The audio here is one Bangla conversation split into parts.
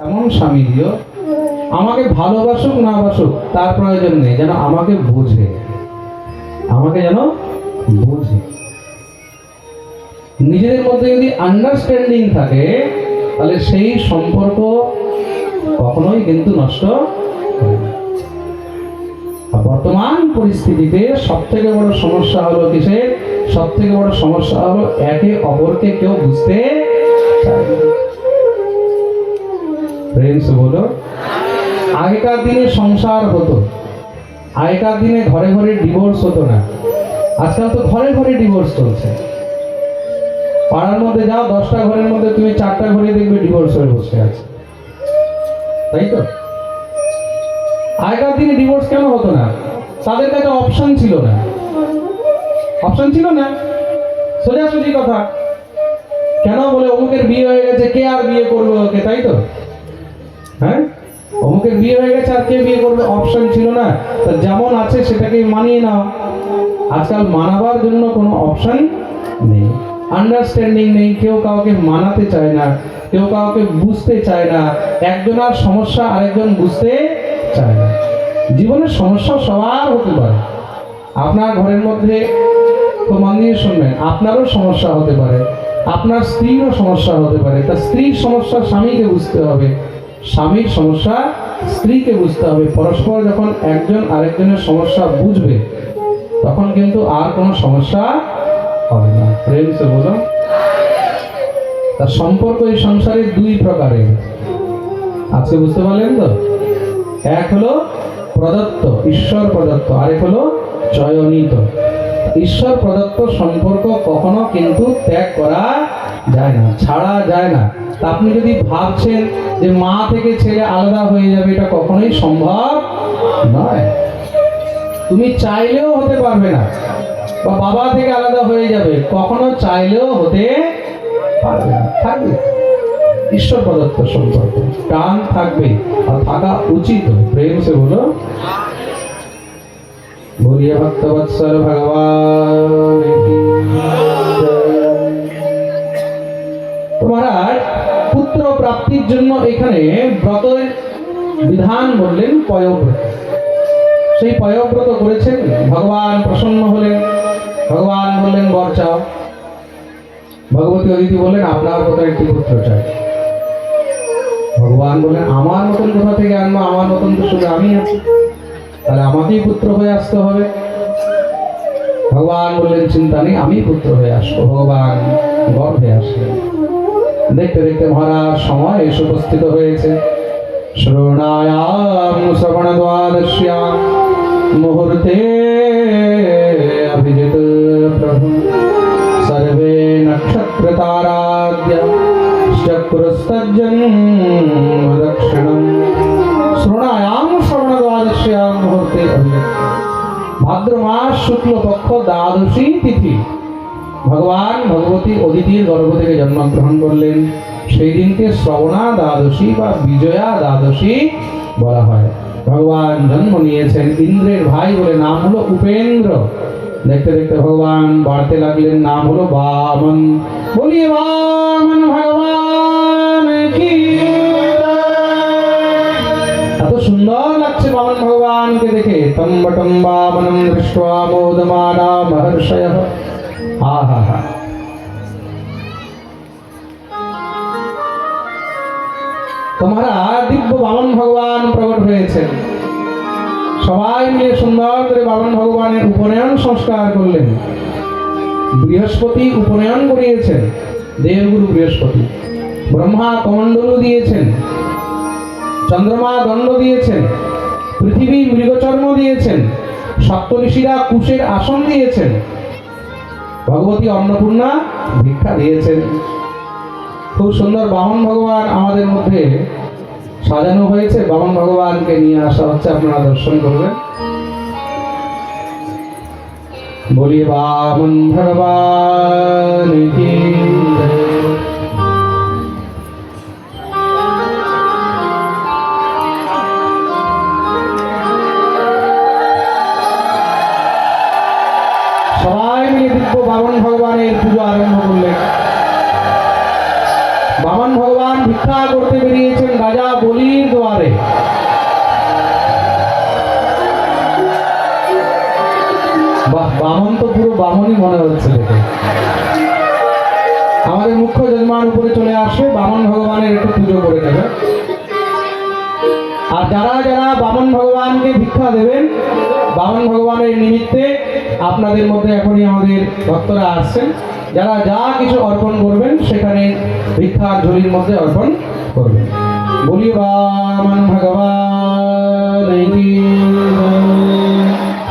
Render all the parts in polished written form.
এমন স্বামী দিও আমাকে ভালোবাসুক না বাসুক তার প্রয়োজন নেই, যেন আমাকে বোঝে, আমাকে যেন বোঝে। নিজেদের মধ্যে যদি আন্ডারস্ট্যান্ডিং থাকে তাহলে সেই সম্পর্ক কখনোই কিন্তু নষ্ট হয় না। বর্তমান পরিস্থিতিতে সব থেকে বড় সমস্যা হলো কিসের? সব থেকে বড় সমস্যা হলো একে অপরকে কেউ বুঝতে চায় না। ফ্রেন্ডস বলো, আগেকার দিনে সংসার হতো, আগেকার দিনে ঘরে ঘরে ডিভোর্স হতো না। আজকাল তো ঘরে ঘরে ডিভোর্স চলছে। পাড়ার মধ্যে যাও, 10টা ঘরের মধ্যে তুমি 4টা ঘরে দেখবে ডিভোর্স হয়ে বসে আছে, তাই তো? আগেকার দিনে ডিভোর্স কেন হতো না? তাদের কাছে অপশন ছিল না, অপশন ছিল না, সোজাসুজি কথা। কেন বলে অমুকের বিয়ে হয়ে গেছে, কে আর বিয়ে করবে ওকে, তাই তো? হ্যাঁ, অমুকের বিয়ে হয়ে গেছে আর কে বিয়ে করবে? অপশন ছিল না। তা যেমন আছে সেটাকে মানিয়ে নাও। আজকাল মানাবার জন্য কোনো অপশন নেই, আন্ডারস্ট্যান্ডিং নেই, কেউ কাউকে মানাতে চায় না, কেউ কাউকে বুঝতে চায় না। একজনের সমস্যা আরেকজন বুঝতে চায় না। জীবনের সমস্যা সবার হতে পারে। আপনার ঘরের মধ্যে, তো মন দিয়ে শুনবেন, আপনারও সমস্যা হতে পারে, আপনার স্ত্রীরও সমস্যা হতে পারে। তা স্ত্রীর সমস্যা স্বামীকে বুঝতে হবে, স্বামীর সমস্যা স্ত্রীকে বুঝতে হবে। পরস্পর যখন একজন আরেকজনের সমস্যা বুঝবে তখন কিন্তু আর কোনো সমস্যা হবে না। প্রেমসে বলো, তার সম্পর্ক এই সংসারে 2 প্রকারের। আজকে বুঝতে পারলেন তো? এক হলো প্রদত্ত, ঈশ্বর প্রদত্ত, আরেক হলো চয়নিত। ঈশ্বর প্রদত্ত সম্পর্ক কখনো কিন্তু ত্যাগ করা যায় না, ছাড়া যায় না। তা আপনি যদি ভাবছেন যে মা থেকে ছেলে আলাদা হয়ে যাবে, এটা কখনোই সম্ভব নয়। তুমি চাইলেও হতে পারবে না। বা বাবা থেকে আলাদা হয়ে যাবে, কখনো চাইলেও হতে পারবে না। থাকবে ঈশ্বর প্রদত্ত সম্পর্ক, টান থাকবে আর থাকা উচিত। প্রেম সে বলো, বলিয়ে ভক্তবৎসল ভগবান কি জয়। তোমারা পুত্র প্রাপ্তির জন্য এখানে ব্রতের বিধান বললেন পয়ব্রত। সেই পয়ব্রত করেছেন, ভগবান প্রসন্ন হলেন, ভগবান বললেন বর চাও। ভগবতী অদিতি বললেন আপনার কোথায় একটি পুত্র চাই। ভগবান বললেন আমার মতন কোথা থেকে আনবো, আমার মতন তো শুধু আমি আছি, তাহলে আমাকেই পুত্র হয়ে আসতে হবে। ভগবান বললেন চিন্তা নেই, আমি পুত্র হয়ে আসবো। ভগবান গর্ভে আসলেন। দেখতে দেখতে মহারাজ সময় এসে উপস্থিত হয়েছে। শ্রবণায়াম শ্রবণ দ্বাদশ্যাম মুহূর্তে অভিজিত প্রভু সর্বে নক্ষত্র তারাদ্য চক্রস্তজ্জং দক্ষিণম। শ্রবণায়াম শ্রবণ দ্বাদশ্যাম মুহূর্তে অভিজিত। ভাদ্র মাস শুক্লপক্ষ দ্বাদশী তিথি ভগবান ভগবতী অদিতির গর্ভ থেকে জন্মগ্রহণ করলেন। সেই দিনকে শ্রবণা দ্বাদশী বা বিজয়া দ্বাদশী বলা হয়। ভগবান জন্ম নিয়েছেন, ইন্দ্রের ভাই বলে নাম হলো উপেন্দ্র। দেখতে দেখতে ভগবান বাড়তে লাগলেন, নাম হলো বামন। বলিয়ে বামন ভগবান কি। এত সুন্দর লাগছে বামন ভগবানকে দেখে। তম্বটম বামনম দৃष्ट्वा মোদমানা মহর্ষয়ঃ। আহা হা, তোমারা দিব্য বামন ভগবান প্রকট হয়েছেন। সবাই মিলে সুন্দর করে বামন ভগবানের উপনয়ন সংস্কার করলেন। বৃহস্পতি উপনয়ন করিয়েছেন, দেবগুরু বৃহস্পতি। ব্রহ্মা কমণ্ডলু দিয়েছেন, চন্দ্রমা দণ্ড দিয়েছেন, পৃথিবী মৃগচর্ম দিয়েছেন, সপ্তঋষিরা কুশের আসন দিয়েছেন, ভগবতী অন্নপূর্ণা ভিক্ষা দিয়েছেন। খুব সুন্দর বামন ভগবান আমাদের মধ্যে সাজানো হয়েছে। বামন ভগবানকে নিয়ে আসা হচ্ছে, আপনারা দর্শন করবেন। বলিয়ে বামন ভগবান কি জয়। সবাই মিলে দিব্য বামন ভগবানের পুজো আরম্ভ করলেন। বামন ভগবান ভিক্ষা করতে বেরিয়েছেন। রাজা বলির দুয়ারে। বাহ, বামন তো পুরো বামনই মনে হচ্ছে দেখে। আমাদের মুখ্য যজমান উপরে চলে আসবে, বামন ভগবানের একটু পুজো করে নেবে। আর যারা যারা বামন ভগবানকে ভিক্ষা দেবেন, বামন ভগবানের নিমিত্তে আপনাদের মধ্যে এখনই আমাদের ভক্তরা আসছেন, যারা যা কিছু অর্পণ করবেন সেখানে ভিক্ষার ঝুলির মধ্যে অর্পণ করবেন। বলি বামন ভগবান কি জয়।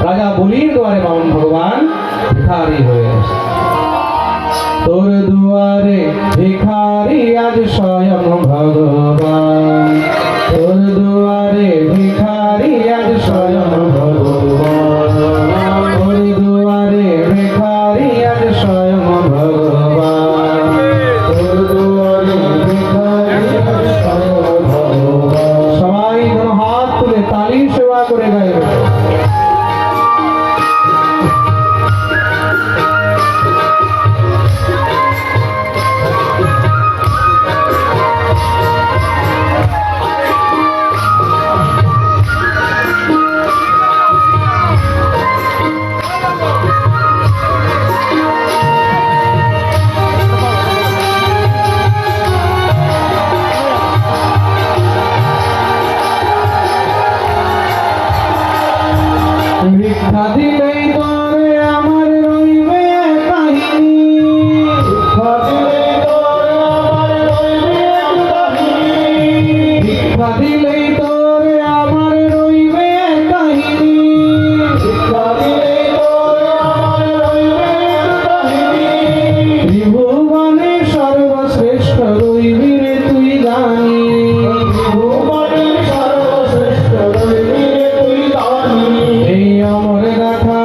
রাজা বলির দুয়ারে বামন ভগবান ভিখারি হয়ে আসে। তোর দুয়ারে ভিখারি আজ স্বয়ং ভগবান, তোর দুয়ারে ভিখারি আজ স্বয়ং ভগবান, তোর দুয়ারে ভিখারি আজ স্বয়ং ভগবান, তোর দুয়ারে ভিখারি আজ স্বয়ং ভগবান। সবাই যেন হাত তুলে তালির সেবা করে গাইবে। ভিক্ষা দিলেই তোরে আমার রইবে কাহিনী, ভিক্ষা দিলেই তোরে আমার রইবে কাহিনী, ভিক্ষা দিলেই তোরে আমার রইবে কাহিনী, ভিক্ষা দিলেই তোরে আমার রইবে কাহিনী। ত্রিভুবনে সর্বশ্রেষ্ঠ রইবি রে তুই জানি, ত্রিভুবনে সর্বশ্রেষ্ঠ রইবি রে তুই জানি। এই অমর গাথা,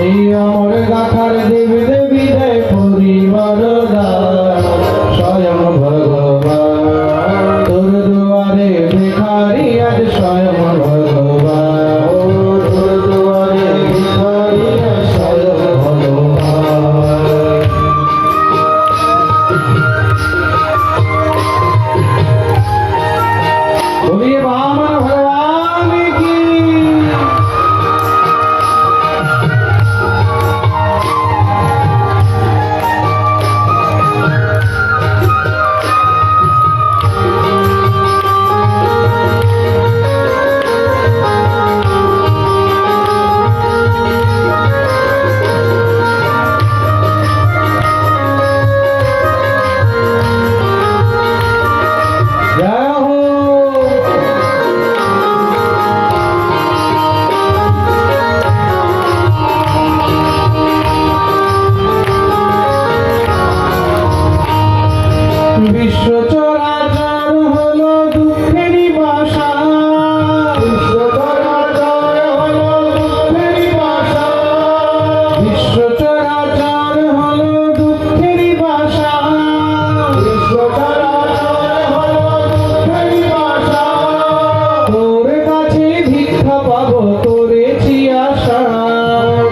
এই অমর গাথার দেব দেবী দেয় পরিবার স্বয়ং ভগবান, তোর দুয়ারে ভিখারি আজ স্বয়ং ভগবান, তোর দুয়ারে ভিখারি আজ স্বয়ং ভগবান। বলিয়ে বামন ভগবান কি। জয় হো। বিশ্ব চরাচর হলো দুঃখেরই বাসা, বিশ্ব চরাচর হলো দুঃখেরই বাসা, বিশ্ব চরাচর হলো দুঃখেরই বাসা, বিশ্ব চরাচর হলো দুঃখেরই বাসা। তোর কাছে ভিক্ষা পাবো করেছি আশা,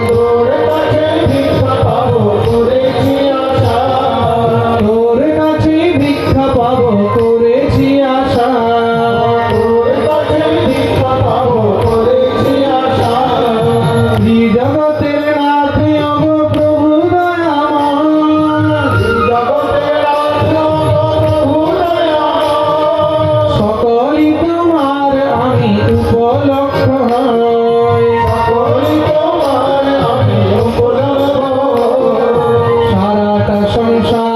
তোর কাছে ভিক্ষা পাবো করেছি আশা, তোর কাছে ভিক্ষা পাবো করেছি আশা, তোর কাছে ভিক্ষা পাবো করেছি আশা। জগতের নাথ অগ প্রভু দয়াময়, জগতের নাথ অগ প্রভু দয়াময়। সকলই তোমার আমি উপলক্ষ হই, সকলই তোমার আমি উপলক্ষ হই। সারাটা সংসার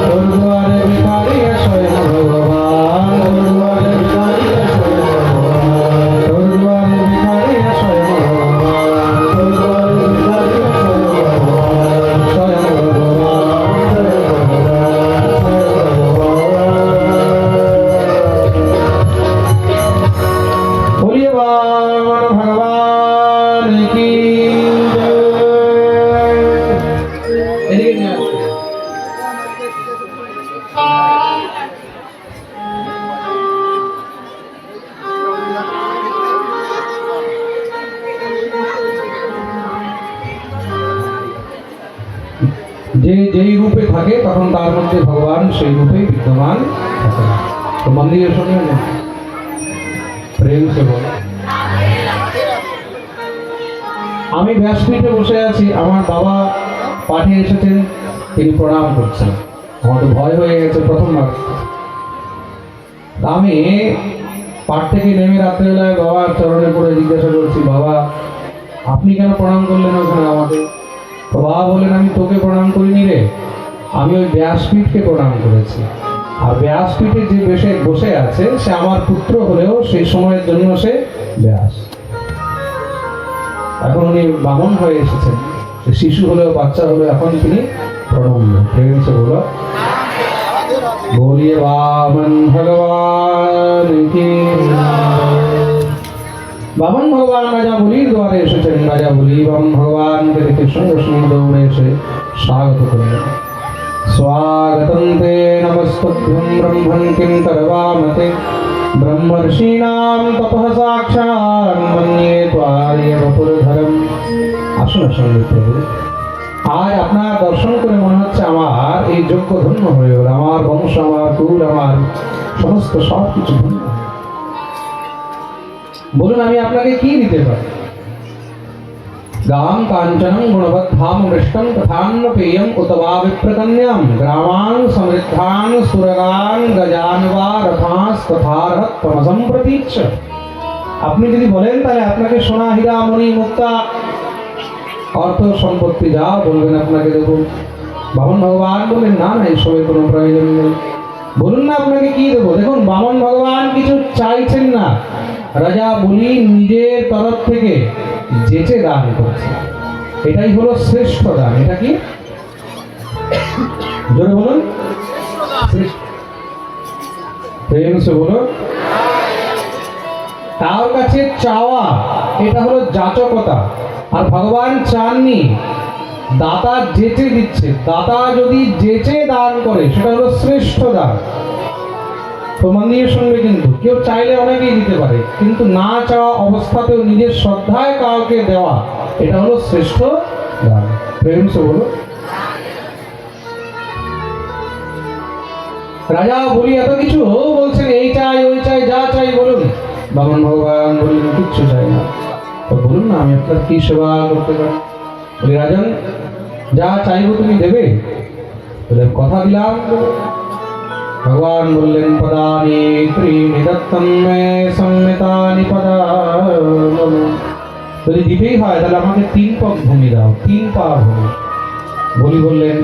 তোর দুয়ারে ভিখারি স্বয়ং ভগবান, তোর দুয়ারে ভিখারি স্বয়ং ভগবান, তোর দুয়ারে ভিখারি স্বয়ং ভগবান। बोलिए बामन भगवान की जय। এদিকে নিয়ে আসো। যে যেই রূপে থাকে তখন তার মধ্যে ভগবান সেই রূপে বিদ্যমান থাকে। তো মন্দিরে শুনিও না, প্রেম সে বল। আমি ব্যাসপীঠে বসে আছি, আমার বাবা পাঠে এসেছেন, তিনি প্রণাম করছেন। আমার তো ভয় হয়ে গেছে প্রথমবার। আমি পাঠ থেকে নেমে রাত্রেবেলায় বাবার চরণে পড়ে জিজ্ঞাসা করছি, বাবা আপনি কেন প্রণাম করলেন ওখানে আমাকে? তো বাবা বললেন, আমি তোকে প্রণাম করিনি রে, আমি ওই ব্যাসপীঠকে প্রণাম করেছি। আর ব্যাসপীঠে যে বসে আছে সে আমার পুত্র হলেও সেই সময়ের জন্য সে ব্যাস। এখন উনি বামন হয়ে এসেছেন, সে শিশু হলেও বাচ্চা হলেও এখন তিনি প্রণম্য। প্রেম সে বলো, बोलिए वामन भगवान की। বামন ভগবান রাজা বলির দ্বারে এসেছেন। রাজা বলি বামন ভগবানকে দেখে সঙ্গে সঙ্গে দৌড়ে এসে স্বাগত করলেন। स्वागतं ते नमस्तुभ्यं ब्रह्मन् किं करवामते ब्रह्मर्षीणां तपः साक्षात् मन्ये त्वार्य वपुरधरम्। আসুন আসুন প্রভু, আজ আপনার দর্শন করে মনে হচ্ছে আমার এই যজ্ঞ ধন্য হয়ে গেল, আমার বংশ, আমার কুল, আমার সমস্ত সব কিছু ধন্য। বলুন আমি আপনাকে কি দিতে পারি? गां कांचनं गुणवद्धां मृष्टं तथान्न पेयम् उत वा विप्रकन्यां ग्रामान् समृद्धान् सुरगान् गजान् वा रथांस्तथार्हत् तमसं प्रतीच्छ। আপনি যদি বলেন তাহলে আপনাকে সোনা, হীরা, মণি, মুক্তা, অর্থ সম্পত্তি যা বলবেন আপনাকে দেবো। বামন ভগবান বললেন, না না এইসবের কোনো প্রয়োজন নেই, বলুন না আপনাকে কি দেবো। দেখুন বামন ভগবান কিছু চাইছেন না, রাজা বলি নিজের তরফ থেকে যেচে দান করছে। এটাই হলো শ্রেষ্ঠ দান। এটা কি? জোরে বলুন, প্রেম সে বলুন। তার কাছে চাওয়া এটা হলো যাচকতা। আর ভগবান চাননি, দাতা যেচে দিচ্ছে। দাতা যদি যেচে দান করে সেটা হলো শ্রেষ্ঠ দান। তো মন্দিরের সঙ্গে কিন্তু কেউ চাইলে অনেকেই দিতে পারে, কিন্তু না চাওয়া অবস্থাতেও নিজের শ্রদ্ধায় কাউকে দেওয়া এটা হলো শ্রেষ্ঠ দান। প্রেম সে বলো। রাজা বলি এত কিছু বলছেন, এই চাই ওই চাই, যা চাই বলুন। বামন ভগবান বললেন, কিচ্ছু চাই না। তো বলুন না আমি আপনার কি সেবা করতে পারি? বলি রাজন যা চাইবো তুমি দেবে? বলে কথা দিলাম। ভগবান বললেন, পদানি ত্রিণি দত্তম মে সম্মিতানি পদানি। যদি দিতেই হয় তাহলে আমাকে 3 পদ ভূমি দাও, 3 পা ভূমি। বলি বললেন,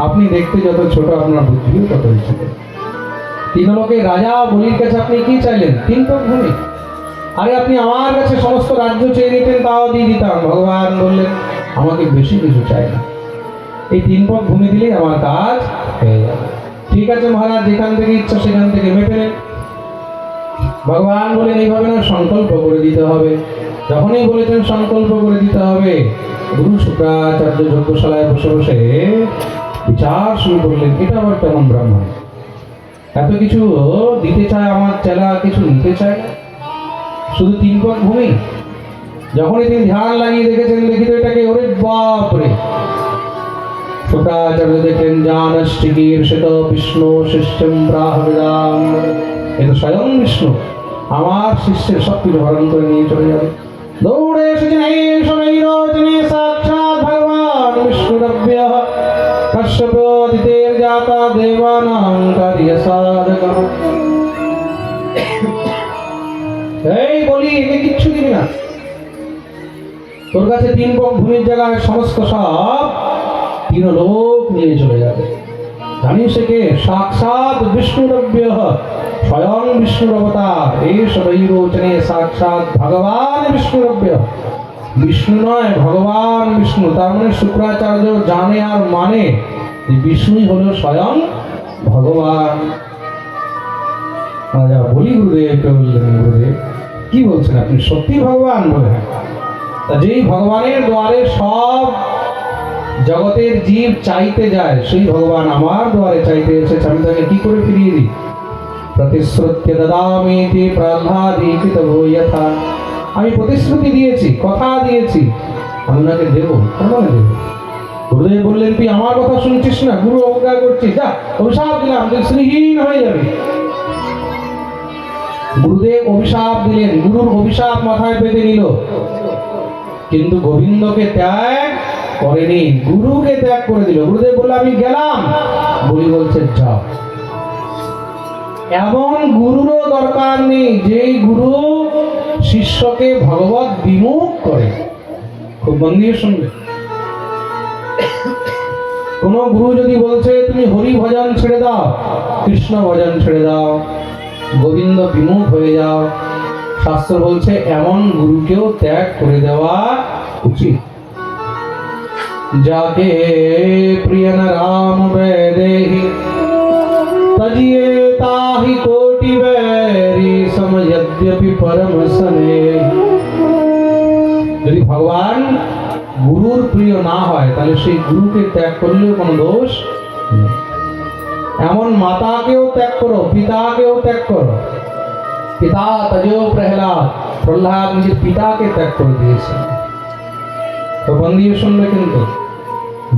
আপনি দেখতে যত ছোট আপনার বুদ্ধিও তত ছোট। 3 লোকে রাজা বলির কাছে আপনি কি চাইলেন? 3 পদ ভূমি। আরে আপনি আমার কাছে সমস্ত রাজ্য চেয়ে নিতেন, তাও দিয়ে দিতাম। ভগবান বললেন, আমাকে বেশি কিছু চাই না, এই 3 পদ ভূমি দিলেই আমার কাজ হয়ে যাবে। ঠিক আছে মহারাজ, যেখান থেকে ইচ্ছা সেখান থেকে মেপে নেন। ভগবান বলেন, এইভাবে না, সংকল্প করে দিতে হবে। যখনই বলেছেন সংকল্প করে দিতে হবে, গুরু শুক্রাচার্য যজ্ঞশালায় বসে বসে বিচার শুরু করলেন, এটা আবার কেমন ব্রাহ্মণ, এত কিছু দিতে চায় আমার চেলা, কিছু নিতে চায় না, শুধু 3 পদ ভূমি। যখনই তিনি ধ্যান লাগিয়ে দেখেছেন, দেখি তো এটাকে, ওরে বাপরে। শুক্রাচার্য দেখলেন, জানষ্টিকীর্ষিত বিষ্ণু শিষ্যম প্রাহবিদাম। এ তো স্বয়ং বিষ্ণু, আমার শিষ্যের সব কিছু হরণ করে নিয়ে চলে যাবে। দৌড়ে এসেছেন এই সময় রজনী সাক্ষাৎ ভগবান বিষ্ণুরব্যঃ কশ্যপোদিতের জাতা দেবানাং কার্যসাধকঃ। এই বলি, একে কিচ্ছু দিবি না, তোর কাছে 3 পদ ভূমির জায়গায় সমস্ত সব 3 লোক নিয়ে চলে যাবে। জানি সে কে? সাক্ষাৎ বিষ্ণুরব্য, স্বয়ং বিষ্ণুর অবতার। এই সদৈবচনে সাক্ষাৎ ভগবান বিষ্ণুরব্য। বিষ্ণু নয়, ভগবান বিষ্ণু। তার মানে শুক্রাচার্য জানে আর মানে যে বিষ্ণুই হলো স্বয়ং ভগবান। রাজা বলি গুরুদেবকে বললেন, গুরুদেব কি বলছেন আপনি? সত্যি ভগবান? বলে হ্যাঁ। তা যেই ভগবানের দ্বারে সব জগতের জীব চাইতে যায়, সেই ভগবান আমার দ্বারে চাইতে এসেছে, আমি তাকে কি করে ফিরিয়ে দিই? প্রতিশ্রুত্য দদামিতি প্রহ্লাদীকৃত যথা। আমি প্রতিশ্রুতি দিয়েছি, কথা দিয়েছি, আমি ওনাকে দেবো। কেন দেব? গুরুদেব বললেন, তুই আমার কথা শুনছিস না, গুরু অবজ্ঞা করছিস, যা অভিশাপ দিলাম, তুই শ্রীহীন হয়ে যাবি। গুরুদেব অভিশাপ দিলেন, গুরুর অভিশাপ মাথায় পেতে নিল, কিন্তু গোবিন্দকে ত্যাগ করেনি, গুরুকে ত্যাগ করে দিল। গুরুদেব বলল, আমি গেলাম। বলি বলছে, যাও। এমন গুরুরও দরকার নেই যেই গুরু শিষ্যকে ভগবত বিমুখ করে। খুব মন দিয়ে শুনবে। কোন গুরু যদি বলছে তুমি হরি ভজন ছেড়ে দাও, কৃষ্ণ ভজন ছেড়ে দাও, গোবিন্দ বিমুখ হয়ে যাও, শাস্ত্র বলছে এমন গুরুকেও ত্যাগ করে দেওয়া উচিত। যাকে প্রিয় ন রাম বৈদেহি তজিয়ে তাহি কোটি बैरी समयद्यपि परम स्नेही। যদি ভগবান গুরুর প্রিয় না হয় তাহলে সেই গুরুকে ত্যাগ করলেও কোনো দোষ নেই। এমন মাতাকেও ত্যাগ করো, পিতাকেও ত্যাগ করো। পিতা তজো প্রহ্লাদ, প্রহ্লাদ নিজের পিতাকে ত্যাগ করে দিয়েছে। তো মন দিয়ে শুনবে কিন্তু।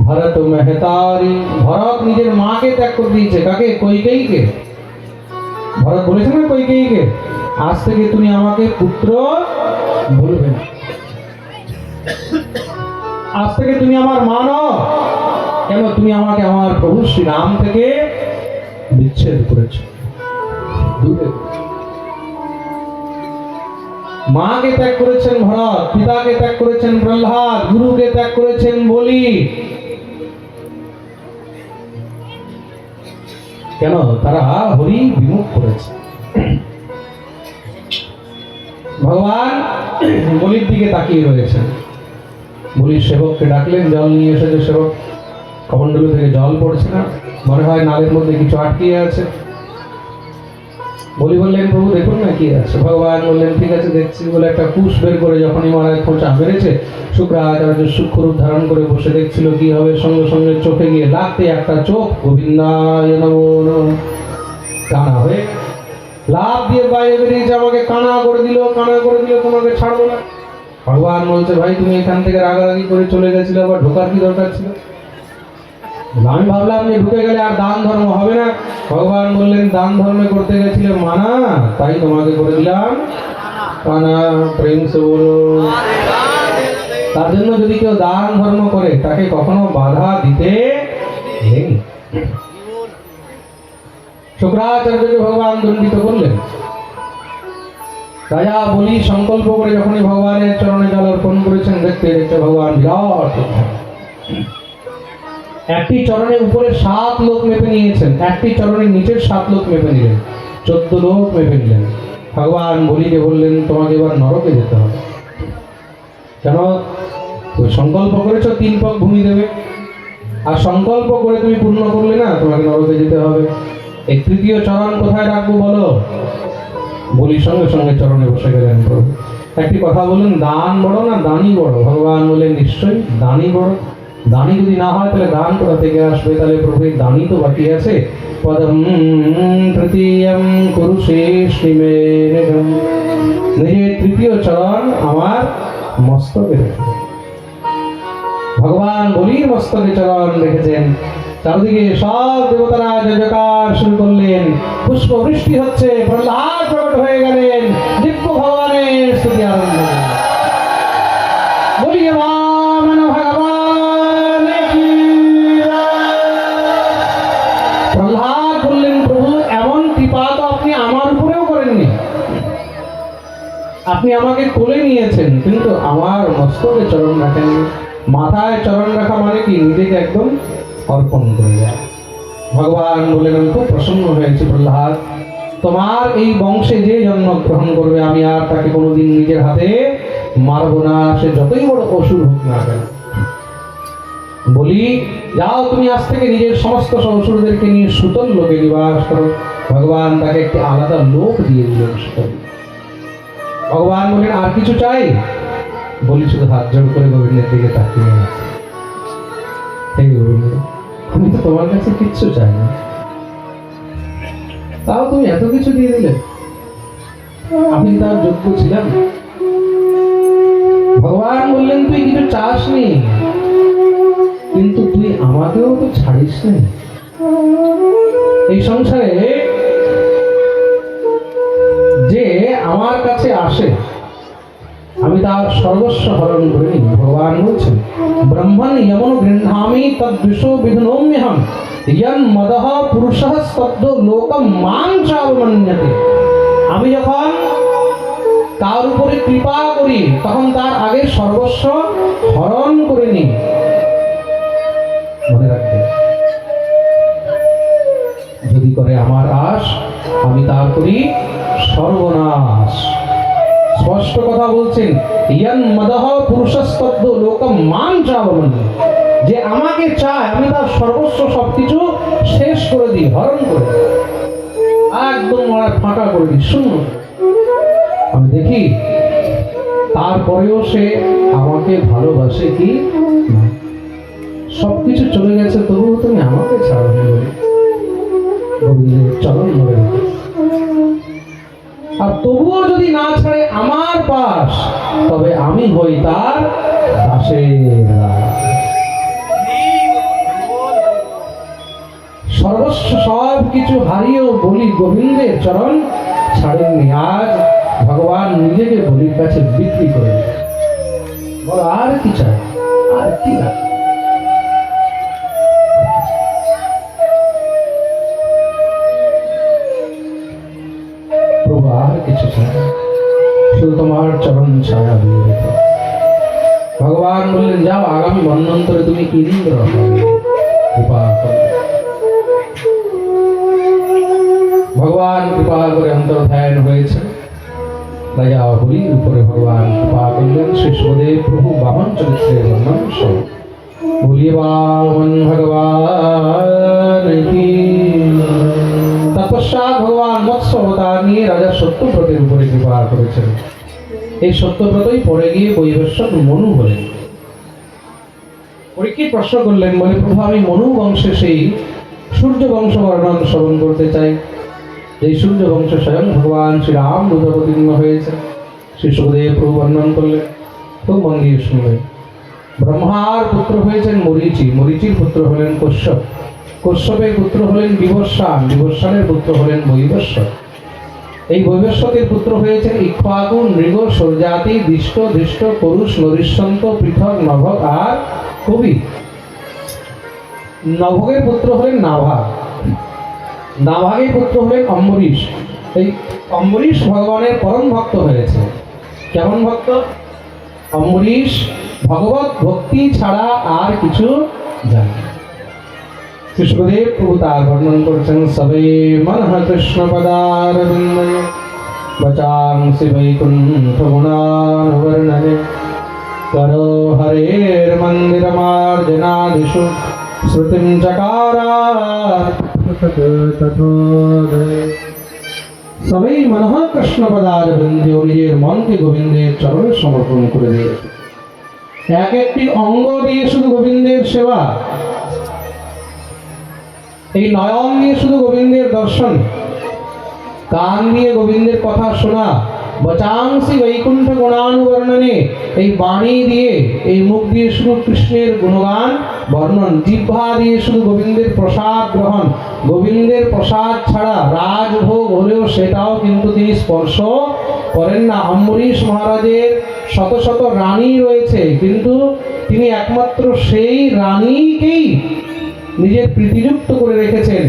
ভরত মেহতারি, ভরত নিজের মাকে ত্যাগ করে দিয়েছে। কাকে? কৈকেয়ীকে। ভরত বলেছে না কৈকেয়ীকে, আজ থেকে তুমি আমাকে পুত্র বলবে না, আজ থেকে তুমি আমার মা নও। কেন? তুমি আমাকে আমার প্রভু শ্রী রাম থেকে বিচ্ছেদ করেছ। মাকে ত্যাগ করেছেন ভরত, পিতাকে ত্যাগ করেছেন প্রহ্লাদ, গুরুকে ত্যাগ করেছেন বলি। কেন? তারা হরি বিমুখ করেছে। ভগবান বলির দিকে তাকিয়ে রয়েছেন। বলির সেবককে ডাকলেন, জল নিয়ে এসেছে। সেবক কমণ্ডলু থেকে জল পড়ছে না, মনে হয় নালের মধ্যে কিছু আটকিয়ে আছে। বলি বললেন, প্রভু দেখুন না কি আছে। ভগবান বললেন, ঠিক আছে দেখছি। বলে একটা কুশ বের করে যখনই মহারাজ খোঁচা মেরেছে, শুক্রাচার্য সূক্ষ্ম রূপ ধারণ করে বসে দেখছিল কি হবে। সঙ্গে সঙ্গে চোখে গিয়ে লাগতে একটা চোখ গোবিন্দায় নমো নমঃ কানা হয়ে লাভ দিয়ে বাইরে বেরিয়েছে, আমাকে কানা করে দিল, কানা করে দিল, তোমাকে ছাড়বো না। ভগবান বলছে, ভাই তুমি এখান থেকে রাগারাগি করে চলে গেছিলে, আবার ঢোকার কি দরকার ছিল? আমি ভাবলাম যে ঢুকে গেলে আর দান ধর্ম হবে না। ভগবান বললেন, দান ধর্ম করতে গেছিলে মানা, তাই তোমাকে করে দিলাম কানা। প্রেম সে বলো। তার জন্য যদি কেউ দান ধর্ম করে তাকে কখনো বাধা দিতে নেই। শুক্রাচার্যকে ভগবান দণ্ডিত করলেন। রাজা বলি সংকল্প করে যখনই ভগবানের চরণে জল অর্পণ করেছেন, দেখতে দেখতে ভগবান বিরাট একটি চরণের উপরে 7 লোক মেপে নিয়েছেন, একটি চরণের নিচের 7 লোক মেপে নিলেন, 14 লোক মেপে নিলেন। ভগবান বলিকে বললেন, তোমাকে এবার নরকে যেতে হবে। কেন? তুমি সংকল্প করেছো 3 পাক ভূমি দেবে, আর সংকল্প করে তুমি পূর্ণ করলে না, তোমাকে নরকে যেতে হবে। এই তৃতীয় চরণ কোথায় রাখবো বলো? বলি সঙ্গে সঙ্গে চরণে বসে গেলেন। প্রভু একটি কথা বললেন, দান বড় না দানই বড়? ভগবান বললেন, নিশ্চয়ই দানই বড়। দানি যদি না হয় তাহলে দান কোথা থেকে আসবে? তাহলে প্রভু দানই তো বাকি আছে। পদম তৃতীয়ম কুরুষে শ্রীমেঘম, নিজের তৃতীয় চরণ আমার মস্তকে রেখে। ভগবান বলির মস্তকে চরণ রেখেছেন। চারদিকে সব দেবতারা জয়কার শুরু করলেন, পুষ্প বৃষ্টি হচ্ছে, প্রহ্লাদ প্রকট হয়ে গেলেন, দিব্য ভগবানের স্তুতি আরম্ভ। বলিয়ে বামন ভগবান কি জয়। প্রহ্লাদ বললেন, প্রভু এমন কৃপা তো আপনি আমার উপরেও করেননি। আপনি আমাকে কোলে নিয়েছেন, কিন্তু আমার মস্তকে চরণ রাখেননি। মাথায় চরণ রাখা মানে কি? নিজেকে একদম অর্পণ করে যায়। ভগবান বললেন, আমি খুব প্রসন্ন হয়েছি প্রহ্লাদ, তোমার এই বংশে যে জন্মগ্রহণ করবে আমি আর তাকে কোনোদিন নিজের হাতে মারবো না, সে যতই বড় অসুর হোক না কেন। বলি, যাও তুমি আজ থেকে নিজের সমস্ত অসুরদেরকে নিয়ে সুতল লোকে নিবাস করো। ভগবান তাকে একটি আলাদা লোক দিয়ে দিলেন সুতল। ভগবান বললেন, আর কিছু চাই? বলি, শুধু হাত জোড় করে গোবিন্দের দিকে তাকিয়ে আছে। হে গোবিন্দ, আমি তো তোমার কাছে কিচ্ছু চাই না, তাও তুমি এত কিছু দিয়ে দিলে। আমি তার যোগ্য ছিলাম? ভগবান বললেন, তুই কিছু চাসনি, কিন্তু তুই আমাকেও তো ছাড়িস নি। এই সংসারে যে আমার কাছে আসে আমি তার সর্বস্ব হরণ করে নিই। ভগবান বলছেন, ব্রহ্মণ যমন গৃহামি তদ্বিষো বিধনোম্যহম ইয়ং মদঃ পুরুষঃ স্তব্ধ লোকম মাং চাবমন্যতে। আমি যখন তার উপরে কৃপা করি তখন তার আগে সর্বস্ব হরণ করে নিই। মনে রাখবে, যদি করে আমার আশ আমি তার করি সর্বনাশ। স্পষ্ট কথা বলছেন, ইয়ং মদঃ পুরুষস্তব্ধ লোকম মাং চাবমন্যতে। যে আমাকে চায় আমি তার সর্বস্ব সবকিছু শেষ করে দিই, হরণ করে দিই, একদম ফাঁকা করে দিই, শূন্য। আমি দেখি তারপরেও সে আমাকে ভালোবাসে কি না। সবকিছু চলে গেছে, তবুও তুমি আমাকে ছাড়ো নি বলে গোবিন্দের চরণ ধরে রেখে। আর তবুও যদি না ছাড়ে আমার পাশ, তবে আমি হই তার দাসের দাস। সর্বস্ব সব কিছু হারিয়েও বলি গোবিন্দের চরণ ছাড়েননি। আজ ভগবান নিজেকে বলির কাছে বিক্রি করে দিলেন। বলো, আর কি চাই? আর কি লাগে? প্রভু, আর কিছু চাই, শুধু তোমার চরণ ছায়া দিয়ে রেখো। ভগবান বললেন, যাও, আগামী মন্বন্তরে তুমি ইন্দ্র হবে, কৃপা করো। ভগবান কৃপা করে অন্তর্ধান হয়েছে। রাজা হরির উপরে ভগবান কৃপা করলেন। শ্রী সুখদেব প্রভু বামন চরিত্রের বর্ণন সহ বলিয়ে বামন ভগবান কি। তপস্যাৎ ভগবান মৎস্য অবতার নিয়ে রাজা সত্যব্রতের উপরে কৃপা করেছেন। এই সত্যব্রতই পরে গিয়ে বৈবস্বত মনু হলেন। পরীক্ষিত প্রশ্ন করলেন, বলে, প্রভু, আমি মনু বংশে সেই সূর্য বংশ বর্ণন শ্রবণ করতে চাই। এই সূর্য বংশ স্বয়ং ভগবান শ্রীরাম অবতীর্ণ হয়েছে। শ্রী সুখদেব প্রভু বর্ণন করলেন, খুব মন দিয়ে শুনলেন। ব্রহ্মার পুত্র হয়েছেন মরীচি, মরীচির পুত্র হলেন কশ্যপ, কশ্যপের পুত্র হলেন বিবস্বান, বিবস্বানের পুত্র হলেন বৈবস্বত। এই বৈবস্বতের পুত্র হয়েছেন ইক্ষ্বাকু, নৃগ, সৌর্যাতি, দিষ্ট, ধৃষ্ট, পুরুষ, নরিষ্যন্ত, পৃথক, নভক আর কবি। নভকের পুত্র হলেন নাভা, নাভাগের পুত্র হলেন অম্বরীশ। এই অম্বরীশ ভগবানের পরম ভক্ত হয়েছে। কেমন ভক্ত? অম্বরীশ ভগবত ভক্তি ছাড়া আর কিছু জানে। সুখদেব প্রভু তার বর্ণন করছেন, সবে মনঃ কৃষ্ণ পদারবিন্দয়ে বচাংসি বৈকুণ্ঠ গুণানুবর্ণনে করো হরের মন্দির মার্জনাদিষু শ্রুতিম চকারাৎ সবাই মনঃ কৃষ্ণ পদারবিন্দে, নিজের মনকে গোবিন্দের চরণে সমর্পণ করে দিয়েছে। এক একটি অঙ্গ দিয়ে শুধু গোবিন্দের সেবা, এই নয়ন দিয়ে শুধু গোবিন্দের দর্শন, কান দিয়ে গোবিন্দের কথা শোনা, বচাংসি বৈকুণ্ঠ গুণানুবর্ণনে, এই বাণী দিয়ে, এই মুখ দিয়ে শুধু কৃষ্ণের গুণগান বর্ণন, জিহ্বা দিয়ে শুধু গোবিন্দের প্রসাদ গ্রহণ। গোবিন্দের প্রসাদ ছাড়া রাজভোগ হলেও সেটাও কিন্তু তিনি স্পর্শ করেন না। অম্বরীশ মহারাজের শত শত রানী রয়েছে, কিন্তু তিনি একমাত্র সেই রানীকেই নিজের প্রীতিযুক্ত করে রেখেছেন।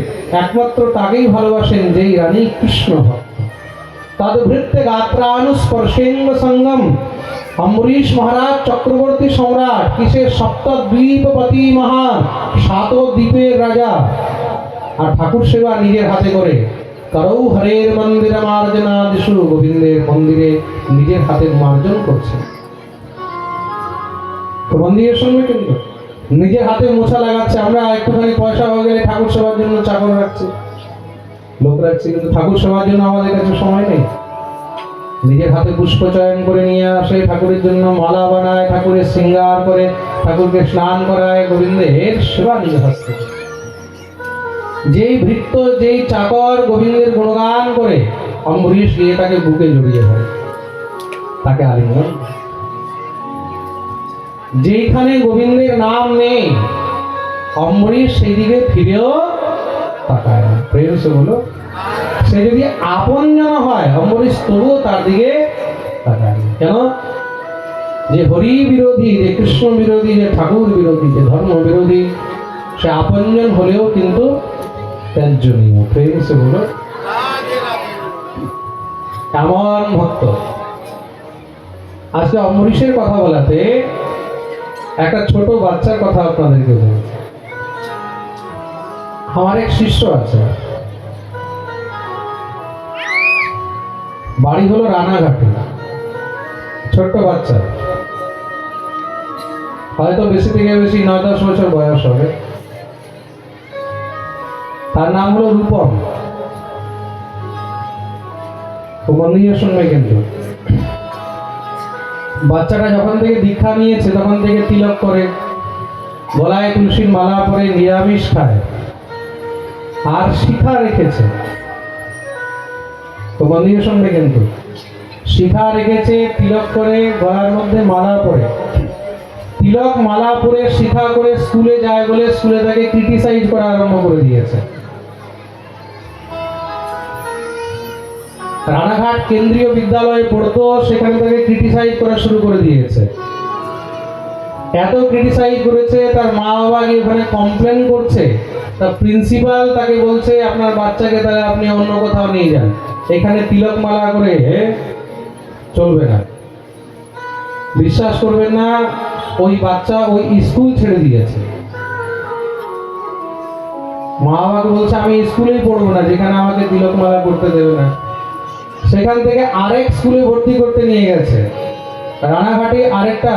একমাত্র তাকেই ভালোবাসেন যেই রানী কৃষ্ণ ভক্ত। তদ্ভৃত্তে গাত্রানুস্পর্শেঙ্গ সঙ্গম अम्बरीश महाराज चक्रवर्ती सम्राट किसेर सप्तद्वीपपति महान सात द्वीपेर राजा और ठाकुर सेवा निजेर हाथे करे करौ हरेर मंदिर मार्जना दिशु गोविंदेर मंदिरे निजेर हाथे मार्जन करছে तो मंदिरेर संगे কিন্তু নিজের হাতে মোছা লাগাচ্ছে আমরা একটুখানি পয়সা হয়ে গেলে ঠাকুর সেবার জন্য চাকর রাখছি লোক রাখছি কিন্তু ঠাকুর সেবার জন্য আমাদের কাছে সময় নেই নিজের হাতে পুষ্প চয়ন করে নিয়ে আসে ঠাকুরের জন্য মালা বানায় ঠাকুরের শৃঙ্গার করে ঠাকুরকে স্নান করায় গোবিন্দের সেবা নিজের হাতে যেই ভৃত্য যেই চাকর গোবিন্দের গুণগান করে অম্বরীশ গিয়ে তাকে বুকে জড়িয়ে ধরে তাকে আলিঙ্গন যেখানে গোবিন্দের নাম নেই অম্বরীশ সেই দিকে ফিরেও তাকায় না প্রেম সে বলো সে যদি আপনজন হয় অম্বরীশ তবুও তার দিকে তাকায় না কেন যে হরি বিরোধী যে কৃষ্ণ বিরোধী যে ঠাকুর বিরোধী যে ধর্ম বিরোধী সে আপনজন হলেও কিন্তু ত্যায্যনীয় প্রেম সে বলো এমন ভক্ত আজকে অম্বরীশের কথা বলাতে একটা ছোট বাচ্চার কথা আপনাদেরকে বলছি আমার এক শিষ্য আছে বাড়ি হলো রানাঘাটে ছোট্ট বাচ্চা হয়তো বেশি থেকে বেশি 9-10 বছর বয়স হবে তার নাম হলো রূপম মন্দিরের সঙ্গে কিন্তু বাচ্চাটা যখন থেকে দীক্ষা নিয়েছে তখন থেকে তিলক করে গলায় তুলসীর মালা পরে নিরামিষ খায় আর শিখা রেখেছে তো মন্দিরের সঙ্গে কিন্তু শিখা রেখেছে তিলক করে গলার মধ্যে মালা পরে তিলক মালা পরে শিখা করে স্কুলে যায় বলে স্কুলে তাকে ক্রিটিসাইজ করা আরম্ভ করে দিয়েছে রানাঘাট কেন্দ্রীয় বিদ্যালয়ে পড়তো সেখানে তাকে ক্রিটিসাইজ করা শুরু করে দিয়েছে এত ক্রিটিসাইজ করেছে তার মা বাবা গিয়ে ওখানে কমপ্লেন করছে তার প্রিন্সিপাল তাকে বলছে আপনার বাচ্চাকে তাহলে আপনি অন্য কোথাও নিয়ে যান এখানে তিলক মালা করে চলবে না বিশ্বাস করবেন না ওই বাচ্চা ওই স্কুল ছেড়ে দিয়েছে মা বাবাকে বলছে আমি স্কুলেই পড়বো না যেখানে আমাকে তিলক মালা করতে দেবে না সেখান থেকে আরেক স্কুলে ভর্তি করতে নিয়ে গেছে রানাঘাটে আরেকটা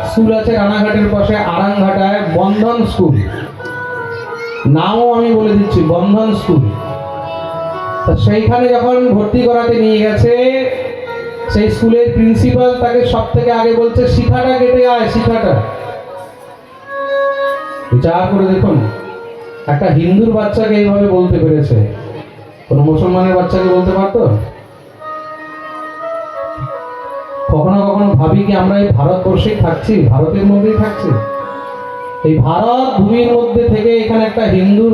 স্কুল আছে রানাঘাটের পাশে আরাংঘাটায় বন্ধন স্কুল নামও আমি বলে দিচ্ছি বন্ধন স্কুল তা সেইখানে যখন ভর্তি করাতে নিয়ে গেছে সেই স্কুলের প্রিন্সিপাল তাকে সব থেকে আগে বলছে শিখাটা কেটে আয় শিখাটা বিচার করে দেখুন একটা হিন্দুর বাচ্চাকে এইভাবে বলতে পেরেছে কোন মুসলমানের বাচ্চাকে বলতে পারতো কখনো কখনো ভাবি কি আমরা এই ভারতবর্ষেই থাকছি ভারতের মধ্যেই থাকছি এই ভারত ভূমির মধ্যে থেকে এখানে একটা হিন্দুর